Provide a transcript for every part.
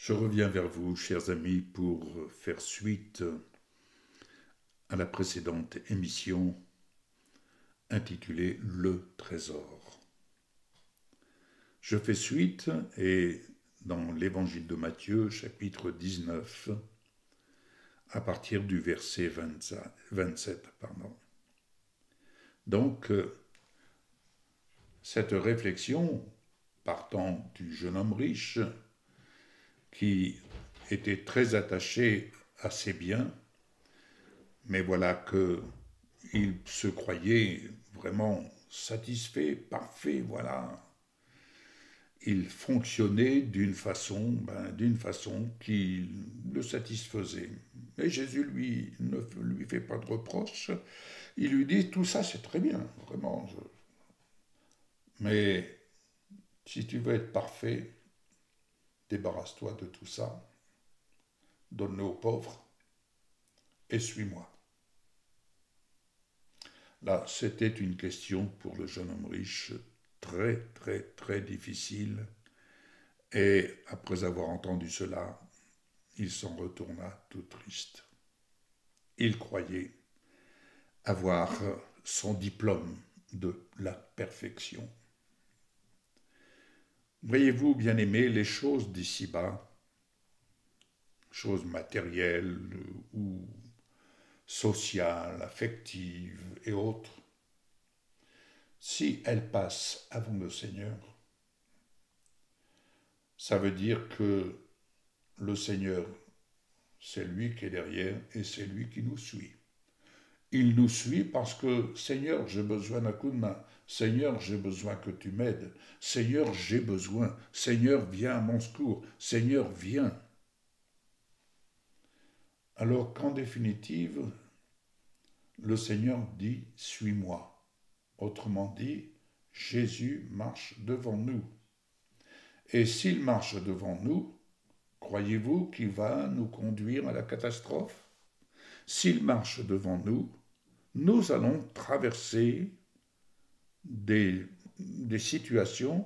Je reviens vers vous, chers amis, pour faire suite à la précédente émission intitulée Le Trésor. Je fais suite et dans l'évangile de Matthieu, chapitre 19, à partir du verset 27. Donc, cette réflexion, partant du jeune homme riche, qui était très attaché à ses biens, mais voilà qu'il se croyait vraiment satisfait, parfait, voilà. Il fonctionnait d'une façon qui le satisfaisait. Et Jésus, lui, ne lui fait pas de reproches. Il lui dit, tout ça, c'est très bien, vraiment. Mais si tu veux être parfait, débarrasse-toi de tout ça, donne-le aux pauvres et suis-moi. Là, c'était une question pour le jeune homme riche très, très, très difficile. Et après avoir entendu cela, il s'en retourna tout triste. Il croyait avoir son diplôme de la perfection. Voyez-vous, bien-aimés, les choses d'ici-bas, choses matérielles ou sociales, affectives et autres, si elles passent avant le Seigneur, ça veut dire que le Seigneur, c'est lui qui est derrière et c'est lui qui nous suit. Il nous suit parce que, Seigneur, j'ai besoin d'un coup de main. Seigneur, j'ai besoin que tu m'aides. Seigneur, j'ai besoin. Seigneur, viens à mon secours. Seigneur, viens. Alors qu'en définitive, le Seigneur dit, suis-moi. Autrement dit, Jésus marche devant nous. Et s'il marche devant nous, croyez-vous qu'il va nous conduire à la catastrophe? S'il marche devant nous, nous allons traverser des situations,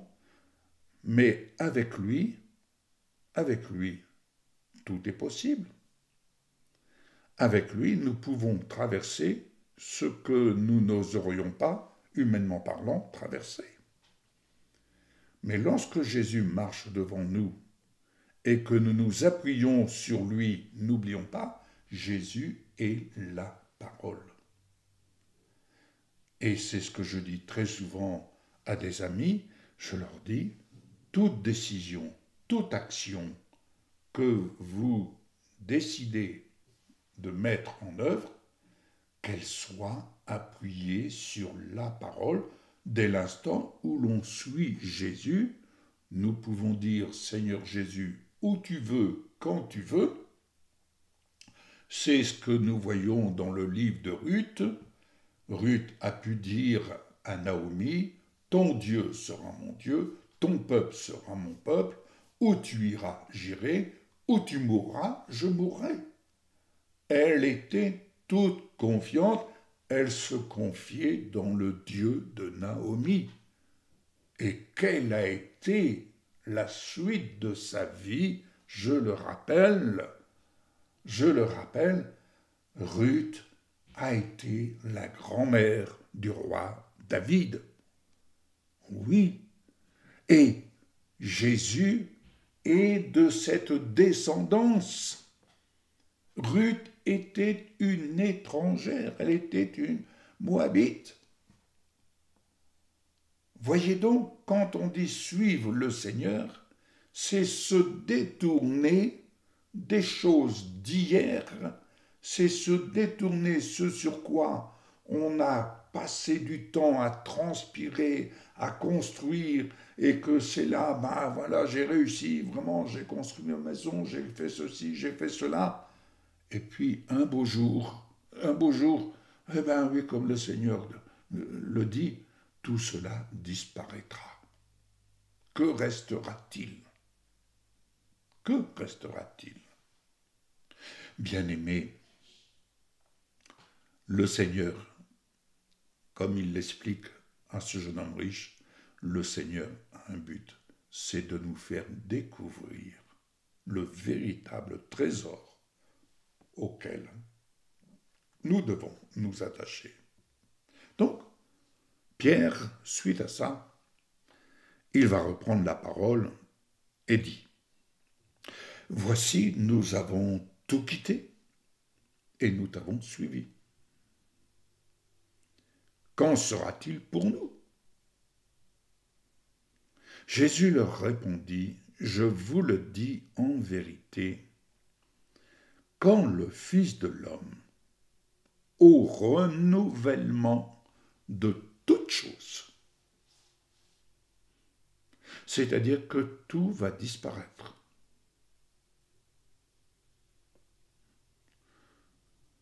mais avec lui, tout est possible. Avec lui, nous pouvons traverser ce que nous n'oserions pas, humainement parlant, traverser. Mais lorsque Jésus marche devant nous et que nous nous appuyons sur lui, n'oublions pas, Jésus est la parole. Et c'est ce que je dis très souvent à des amis, je leur dis, toute décision, toute action que vous décidez de mettre en œuvre, qu'elle soit appuyée sur la parole. Dès l'instant où l'on suit Jésus, nous pouvons dire, Seigneur Jésus, où tu veux, quand tu veux. C'est ce que nous voyons dans le livre de Ruth. Ruth a pu dire à Naomi, ton Dieu sera mon Dieu, ton peuple sera mon peuple, où tu iras, j'irai, où tu mourras, je mourrai. Elle était toute confiante, elle se confiait dans le Dieu de Naomi. Et quelle a été la suite de sa vie, je le rappelle, Ruth a été la grand-mère du roi David. Oui, et Jésus est de cette descendance. Ruth était une étrangère, elle était une Moabite. Voyez donc, quand on dit suivre le Seigneur, c'est se détourner des choses d'hier, c'est se détourner ce sur quoi on a passé du temps à transpirer, à construire, et que c'est là, voilà, j'ai réussi, vraiment, j'ai construit ma maison, j'ai fait ceci, j'ai fait cela. Et puis, un beau jour, eh bien oui, comme le Seigneur le dit, tout cela disparaîtra. Que restera-t-il? Que restera-t-il? Bien-aimé, le Seigneur, comme il l'explique à ce jeune homme riche, le Seigneur a un but, c'est de nous faire découvrir le véritable trésor auquel nous devons nous attacher. Donc, Pierre, suite à ça, il va reprendre la parole et dit, « Voici, nous avons tout quitté et nous t'avons suivi. Qu'en sera-t-il pour nous ?» Jésus leur répondit, « Je vous le dis en vérité, quand le Fils de l'homme, au renouvellement de toutes choses, c'est-à-dire que tout va disparaître.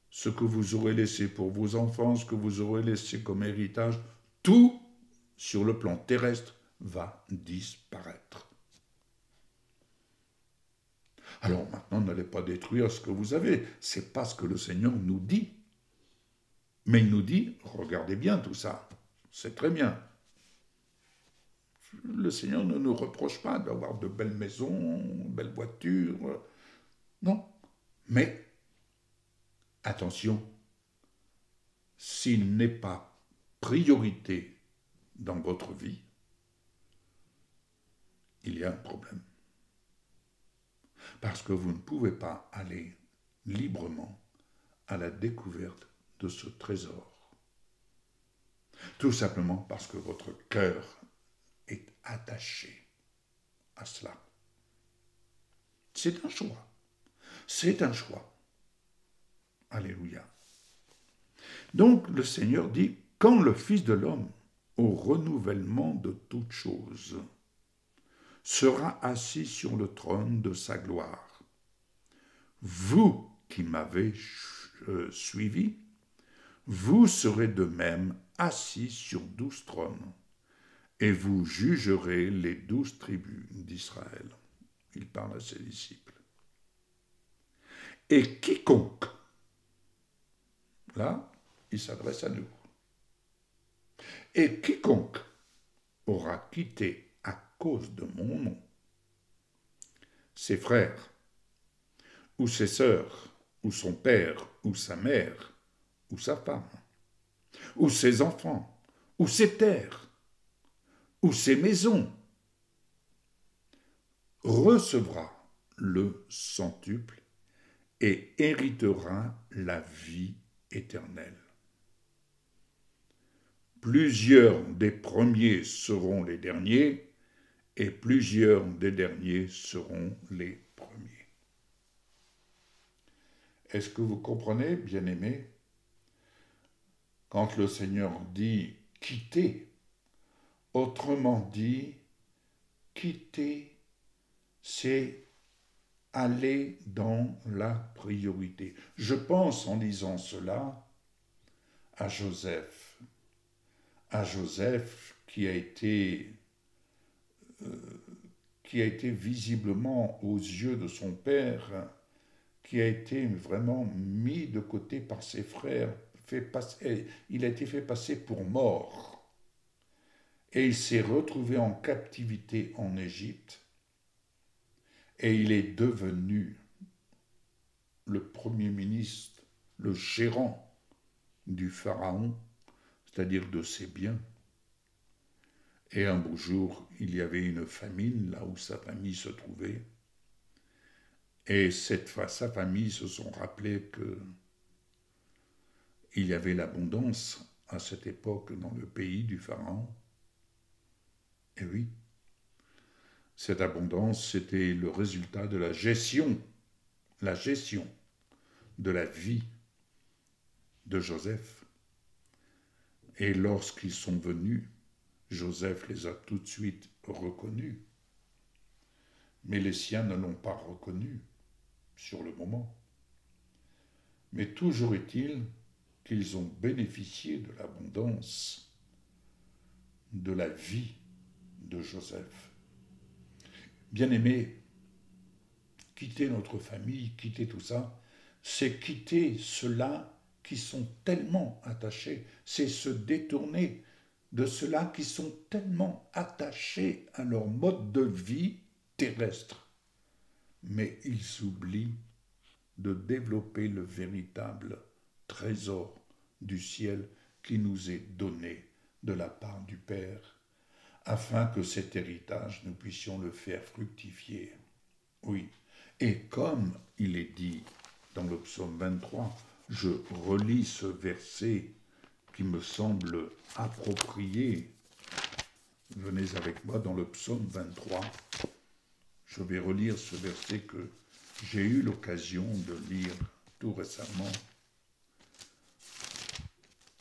Ce que vous aurez laissé pour vos enfants, ce que vous aurez laissé comme héritage, tout sur le plan terrestre va disparaître. Alors maintenant, n'allez pas détruire ce que vous avez. C'est pas ce que le Seigneur nous dit. Mais il nous dit, regardez bien tout ça, c'est très bien. Le Seigneur ne nous reproche pas d'avoir de belles maisons, de belles voitures. Non. Mais, attention, s'il n'est pas priorité dans votre vie, il y a un problème. Parce que vous ne pouvez pas aller librement à la découverte de ce trésor. Tout simplement parce que votre cœur est attaché à cela. C'est un choix. C'est un choix. Alléluia. Donc le Seigneur dit, quand le Fils de l'homme, au renouvellement de toutes choses, sera assis sur le trône de sa gloire, vous qui m'avez suivi, vous serez de même assis sur 12 trônes, et vous jugerez les 12 tribus d'Israël. Il parle à ses disciples. Et quiconque, là, il s'adresse à nous, et quiconque aura quitté à cause de mon nom ses frères, ou ses sœurs, ou son père, ou sa mère, ou sa femme, ou ses enfants, ou ses terres, ou ses maisons, recevra le centuple et héritera la vie éternelle. Plusieurs des premiers seront les derniers, et plusieurs des derniers seront les premiers. Est-ce que vous comprenez, bien-aimés, quand le Seigneur dit « quitter », autrement dit, quitter, c'est aller dans la priorité. Je pense en lisant cela à Joseph qui a été visiblement aux yeux de son père, qui a été vraiment mis de côté par ses frères, il a été fait passer pour mort. Et il s'est retrouvé en captivité en Égypte, et il est devenu le premier ministre, le gérant du pharaon, c'est-à-dire de ses biens. Et un beau jour, il y avait une famine là où sa famille se trouvait. Et sa famille se sont rappelés qu'il y avait l'abondance à cette époque dans le pays du pharaon. Et oui, cette abondance, c'était le résultat de la gestion de la vie de Joseph. Et lorsqu'ils sont venus, Joseph les a tout de suite reconnus. Mais les siens ne l'ont pas reconnu sur le moment. Mais toujours est-il qu'ils ont bénéficié de l'abondance de la vie de Joseph. Bien-aimés, quitter notre famille, quitter tout ça, c'est quitter ceux-là qui sont tellement attachés, c'est se détourner de ceux-là qui sont tellement attachés à leur mode de vie terrestre. mais ils oublient de développer le véritable trésor du ciel qui nous est donné de la part du Père, afin que cet héritage, nous puissions le faire fructifier. Oui, et comme il est dit dans le psaume 23, je relis ce verset qui me semble approprié. Venez avec moi dans le psaume 23. Je vais relire ce verset que j'ai eu l'occasion de lire tout récemment.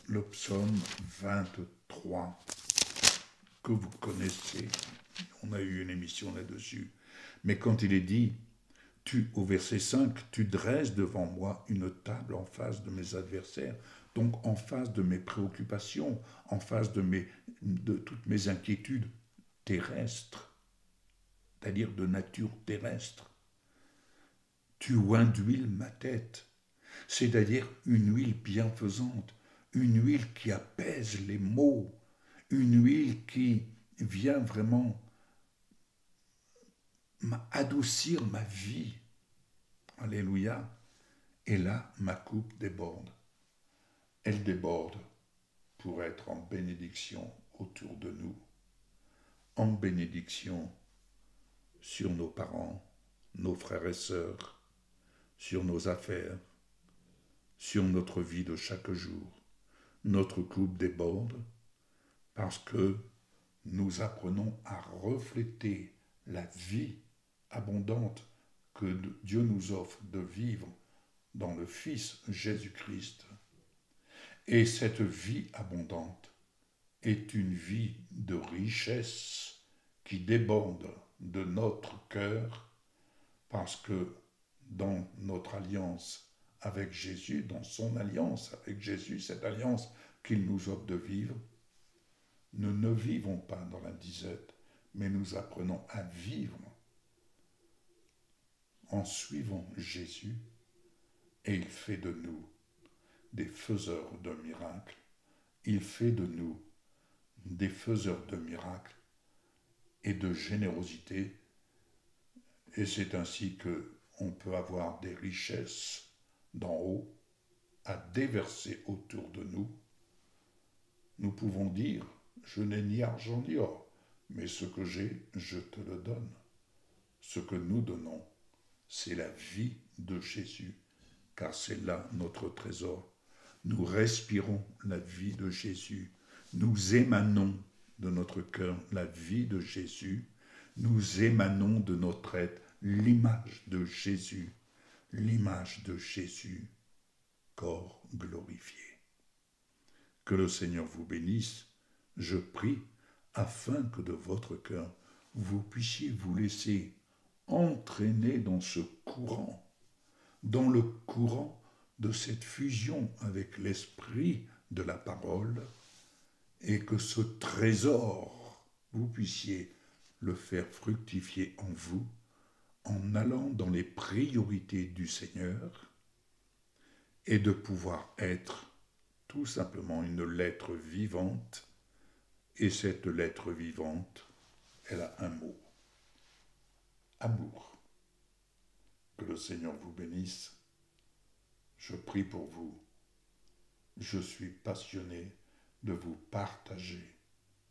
Le psaume 23, que vous connaissez. On a eu une émission là-dessus. Mais quand il est dit, au verset 5, tu dresses devant moi une table en face de mes adversaires, donc en face de mes préoccupations, en face de toutes mes inquiétudes terrestres, c'est-à-dire de nature terrestre. Tu induis ma tête, c'est-à-dire une huile bienfaisante, une huile qui apaise les maux, une huile qui vient vraiment adoucir ma vie. Alléluia. Et là, ma coupe déborde. Elle déborde pour être en bénédiction autour de nous, en bénédiction sur nos parents, nos frères et sœurs, sur nos affaires, sur notre vie de chaque jour. Notre coupe déborde parce que nous apprenons à refléter la vie abondante que Dieu nous offre de vivre dans le Fils Jésus-Christ. Et cette vie abondante est une vie de richesse qui déborde de notre cœur parce que dans notre alliance avec Jésus, dans son alliance avec Jésus, cette alliance qu'il nous offre de vivre, nous ne vivons pas dans la disette, mais nous apprenons à vivre en suivant Jésus, et il fait de nous des faiseurs de miracles. Il fait de nous des faiseurs de miracles et de générosité, et c'est ainsi qu'on peut avoir des richesses d'en haut à déverser autour de nous. Nous pouvons dire, je n'ai ni argent ni or, mais ce que j'ai, je te le donne. Ce que nous donnons, c'est la vie de Jésus, car c'est là notre trésor. Nous respirons la vie de Jésus. Nous émanons de notre cœur la vie de Jésus. Nous émanons de notre être l'image de Jésus. L'image de Jésus, corps glorifié. Que le Seigneur vous bénisse. Je prie afin que de votre cœur, vous puissiez vous laisser entraîner dans ce courant, dans le courant de cette fusion avec l'esprit de la parole, et que ce trésor, vous puissiez le faire fructifier en vous, en allant dans les priorités du Seigneur, et de pouvoir être tout simplement une lettre vivante, et cette lettre vivante, elle a un mot, amour. Que le Seigneur vous bénisse. Je prie pour vous. Je suis passionné de vous partager,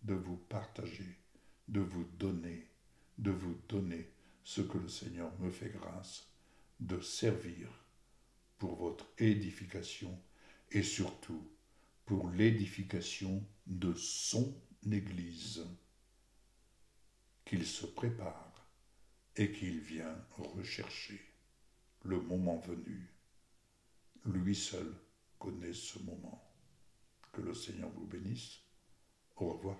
de vous partager, de vous donner ce que le Seigneur me fait grâce, de servir pour votre édification et surtout pour l'édification de son Église qu'il se prépare et qu'il vient rechercher le moment venu. Lui seul connaît ce moment. Que le Seigneur vous bénisse. Au revoir.